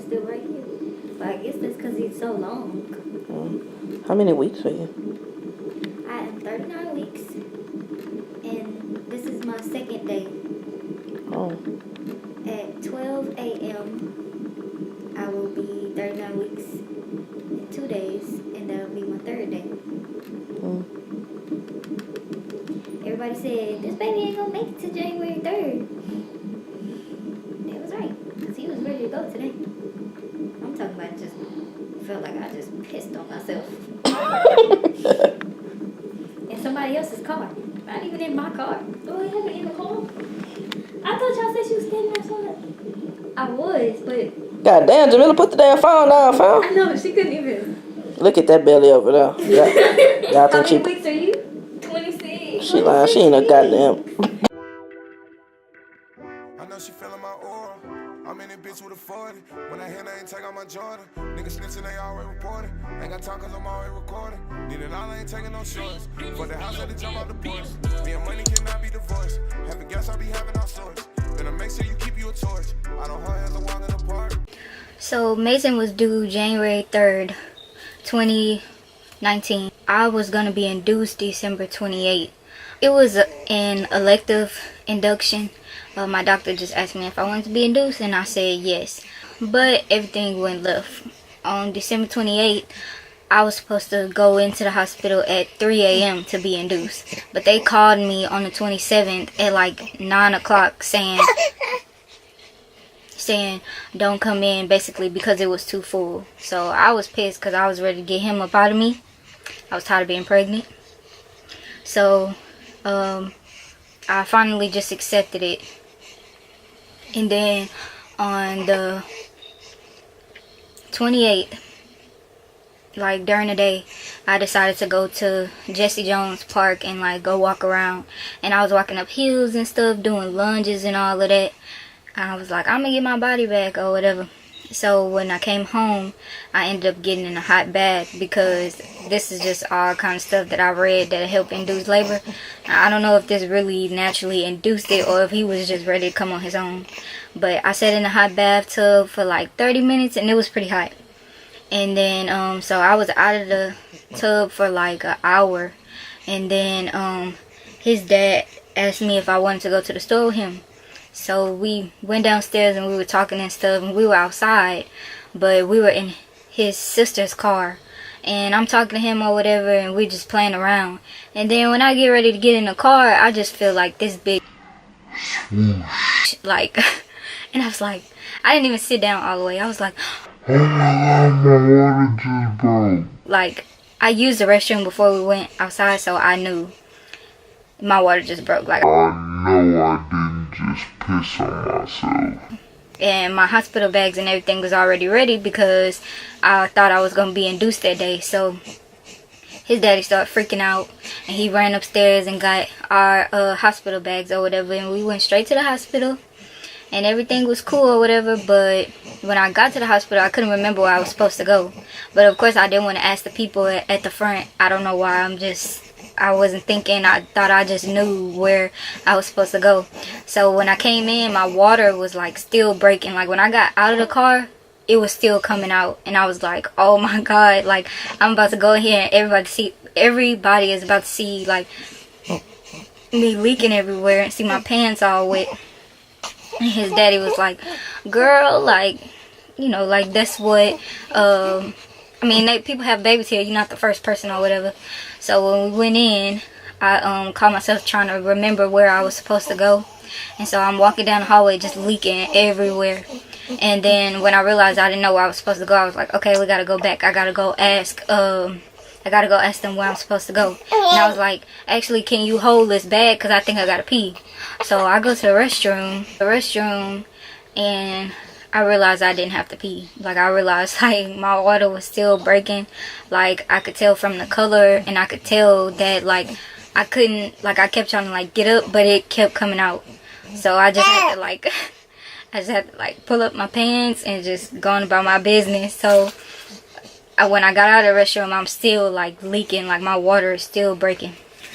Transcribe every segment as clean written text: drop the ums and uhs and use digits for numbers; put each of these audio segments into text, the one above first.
still right here. But I guess that's because it's so long. How many weeks for you? I am 39 weeks. And this is my second day. Oh. At 12 a.m. I will be 39 weeks in 2 days. And that'll be my third day. Everybody said, this baby ain't gonna make it to January 3rd. They was right. Because he was ready to go today. I'm talking about just felt like I just pissed on myself. In somebody else's car. Not even in my car. Oh, I have it in the car? I thought y'all said she was standing outside. I was, but... God damn, Jamila, put the damn phone down, fam. I know, she couldn't even... Look at that belly over there. Y'all How think many weeks are you? 26. She lying, she ain't no goddamn. I know she feeling my aura. I'm in a bitch with a 40. When I hit, I ain't take out my Jordan. Niggas snitching, they already reported. Ain't got time cause I'm already recording. Need it all, I ain't taking no shorts. For the house, I had to jump out the porch. Me and money cannot be divorced. Having gas, I'll be having all sorts. Better make sure you keep you a torch. I don't hold hands, I walk in the park. So Mason was due January 3rd, 2019. I was gonna be induced December 28th. It was an elective induction. My doctor just asked me if I wanted to be induced, and I said yes. But everything went left. On December 28th, I was supposed to go into the hospital at 3 a.m. to be induced. But they called me on the 27th at like 9 o'clock saying don't come in, basically because it was too full. So I was pissed because I was ready to get him up out of me. I was tired of being pregnant. So I finally just accepted it. And then on the 28th, like during the day, I decided to go to Jesse Jones Park and like go walk around. And I was walking up hills and stuff, doing lunges and all of that. And I was like, I'm gonna get my body back or whatever. So when I came home, I ended up getting in a hot bath because this is just all kind of stuff that I read that help induce labor. I don't know if this really naturally induced it or if he was just ready to come on his own. But I sat in a hot bathtub for like 30 minutes and it was pretty hot. And then, so I was out of the tub for like an hour. And then his dad asked me if I wanted to go to the store with him. So we went downstairs and we were talking and stuff, and we were outside, but we were in his sister's car. And I'm talking to him or whatever, and we're just playing around. And then when I get ready to get in the car, I just feel like this big like, and I was like, I didn't even sit down all the way. I was like, oh my God, my water just broke. Like, I used the restroom before we went outside, so I knew my water just broke. Like, I know I didn't just piss on myself. And my hospital bags and everything was already ready because I thought I was going to be induced that day. So his daddy started freaking out and he ran upstairs and got our hospital bags or whatever, and we went straight to the hospital and everything was cool or whatever. But when I got to the hospital, I couldn't remember where I was supposed to go. But of course I didn't want to ask the people at the front. I don't know why. I wasn't thinking. I thought I just knew where I was supposed to go. So when I came in, my water was like still breaking. Like when I got out of the car, it was still coming out. And I was like, oh my God, like I'm about to go here and everybody is about to see like me leaking everywhere and see my pants all wet. And his daddy was like, girl, like, you know, like that's what, I mean, people have babies here. You're not the first person or whatever. So when we went in, I caught myself trying to remember where I was supposed to go. And so I'm walking down the hallway just leaking everywhere. And then when I realized I didn't know where I was supposed to go, I was like, okay, we gotta go back. I gotta go ask them where I'm supposed to go. And I was like, actually, can you hold this bag? Because I think I gotta pee. So I go to the restroom, and I realized I didn't have to pee. Like, I realized, like, my water was still breaking. Like, I could tell from the color, and I could tell that, like, I couldn't, like, I kept trying to, like, get up, but it kept coming out. So I just had to, like, pull up my pants and just go on about my business. So when I got out of the restroom, I'm still, like, leaking. Like, my water is still breaking.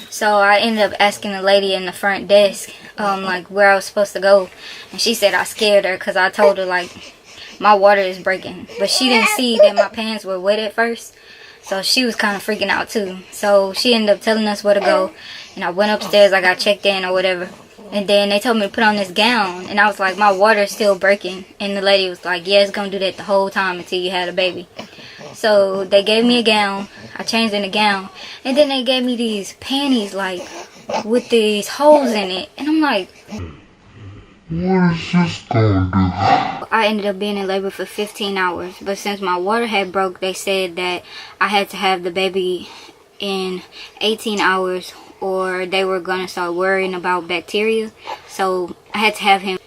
So I ended up asking the lady in the front desk, like, where I was supposed to go. And she said I scared her because I told her, like, my water is breaking. But she didn't see that my pants were wet at first. So she was kind of freaking out too. So she ended up telling us where to go. And I went upstairs, I got checked in or whatever. And then they told me to put on this gown. And I was like, my water is still breaking. And the lady was like, yeah, it's going to do that the whole time until you had a baby. So they gave me a gown. I changed in the gown. And then they gave me these panties like with these holes in it. And I'm like, what is this gonna do? I ended up being in labor for 15 hours. But since my water had broke, they said that I had to have the baby in 18 hours or they were gonna start worrying about bacteria. So I had to have him.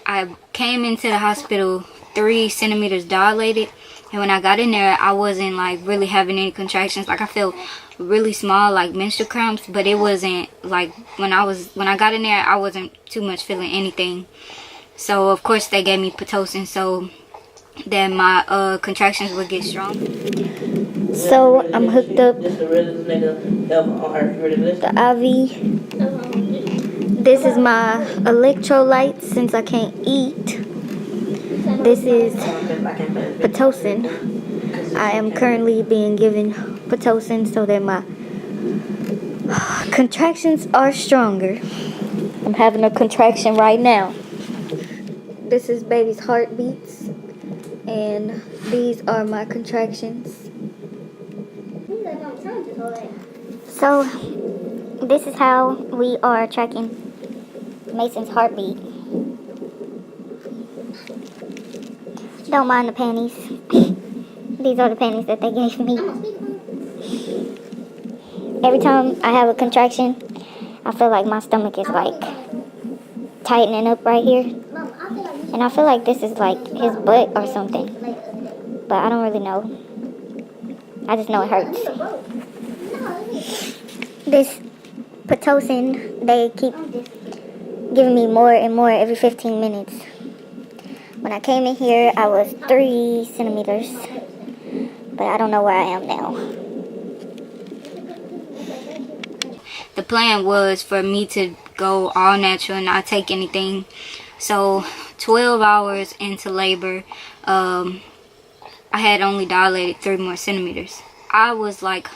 I came into the hospital 3 centimeters dilated. And when I got in there, I wasn't like really having any contractions. Like I felt really small, like menstrual cramps, but it wasn't like when I got in there, I wasn't too much feeling anything. So of course they gave me Pitocin so that my contractions would get strong. So I'm hooked up the IV. This is my electrolytes since I can't eat. This is Pitocin. I am currently being given Pitocin so that my contractions are stronger. I'm having a contraction right now. This is baby's heartbeats. And these are my contractions. So, this is how we are tracking Mason's heartbeat. Don't mind the panties. These are the panties that they gave me. Every time I have a contraction, I feel like my stomach is like tightening up right here. And I feel like this is like his butt or something. But I don't really know. I just know it hurts. This Pitocin, they keep giving me more and more every 15 minutes. When I came in here, I was 3 centimeters. But I don't know where I am now. The plan was for me to go all natural and not take anything. So 12 hours into labor, I had only dilated 3 more centimeters. I was like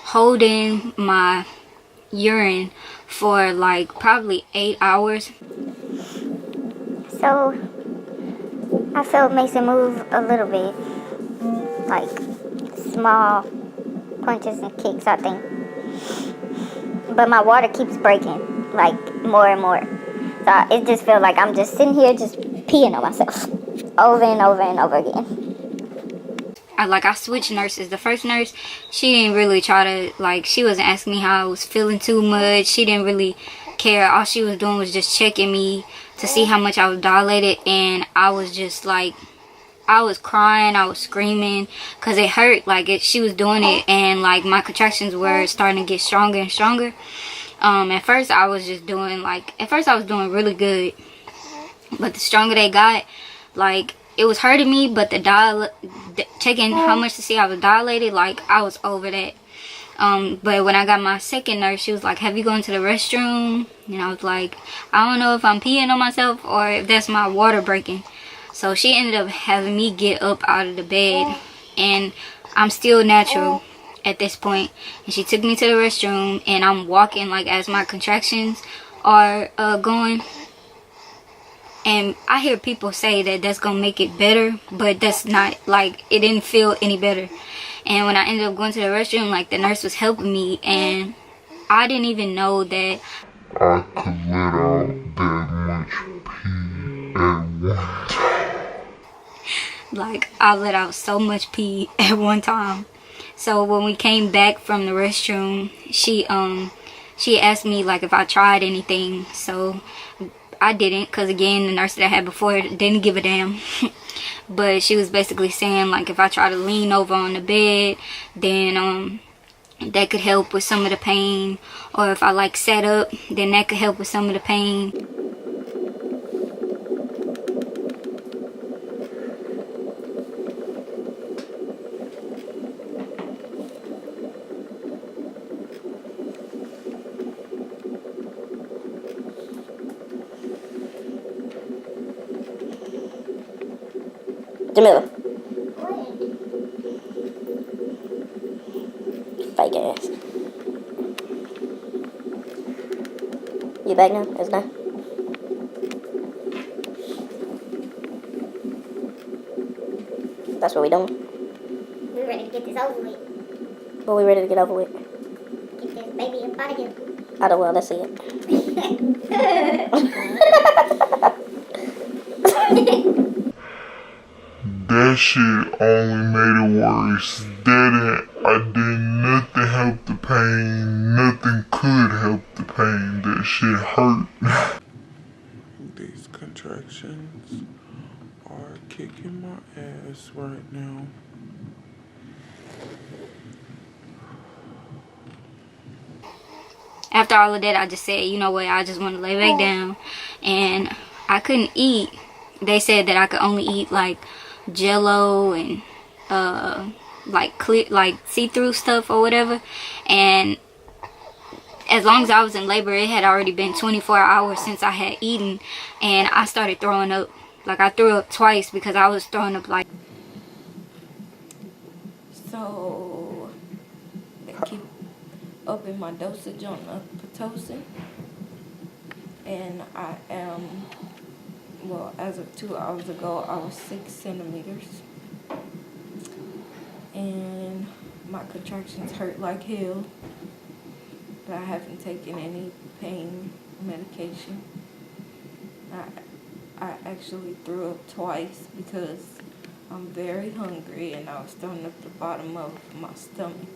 holding my urine for like probably 8 hours. So I felt Mason move a little bit, like small punches and kicks, I think. But my water keeps breaking, like more and more. So it just feels like I'm just sitting here just peeing on myself over and over and over again. I switched nurses. The first nurse, she didn't really try to, like, she wasn't asking me how I was feeling too much. She didn't really care. All she was doing was just checking me to see how much I was dilated. And I was just like, I was crying, I was screaming because it hurt. Like, she was doing it and like my contractions were starting to get stronger and stronger. At first I was just doing I was doing really good. But the stronger they got, like, it was hurting me, but checking how much to see I was dilated, like, I was over that. But when I got my second nurse, she was like, have you gone to the restroom? And I was like, I don't know if I'm peeing on myself or if that's my water breaking. So she ended up having me get up out of the bed, and I'm still natural at this point. And she took me to the restroom, and I'm walking like as my contractions are going. And I hear people say that that's gonna make it better, but that's not, like, it didn't feel any better. And when I ended up going to the restroom, like, the nurse was helping me, and I didn't even know that I could let out that much pee at one time. Like, I let out so much pee at one time. So when we came back from the restroom, she asked me, like, if I tried anything. So I didn't, because again, the nurse that I had before didn't give a damn. But she was basically saying, like, if I try to lean over on the bed, then that could help with some of the pain. Or if I, like, sat up, then that could help with some of the pain. Jamila. Fake ass. You back now? It's done. That's what we doing. We ready to get this over with. What we ready to get over with? Get this baby up out of here. I don't well, let's see it. That shit only made it worse. I did nothing help the pain. Nothing could help the pain. That shit hurt. These contractions are kicking my ass right now. After all of that, I just said, you know what, I just want to lay back down. And I couldn't eat. They said that I could only eat like Jello and like clear, like see-through stuff or whatever. And as long as I was in labor, it had already been 24 hours since I had eaten, and I started throwing up. Like, I threw up twice because I was throwing up like. So they keep upping my dosage on the Pitocin, and I am, well, as of 2 hours ago, I was 6 centimeters, and my contractions hurt like hell, but I haven't taken any pain medication. I actually threw up twice because I'm very hungry and I was throwing up the bottom of my stomach.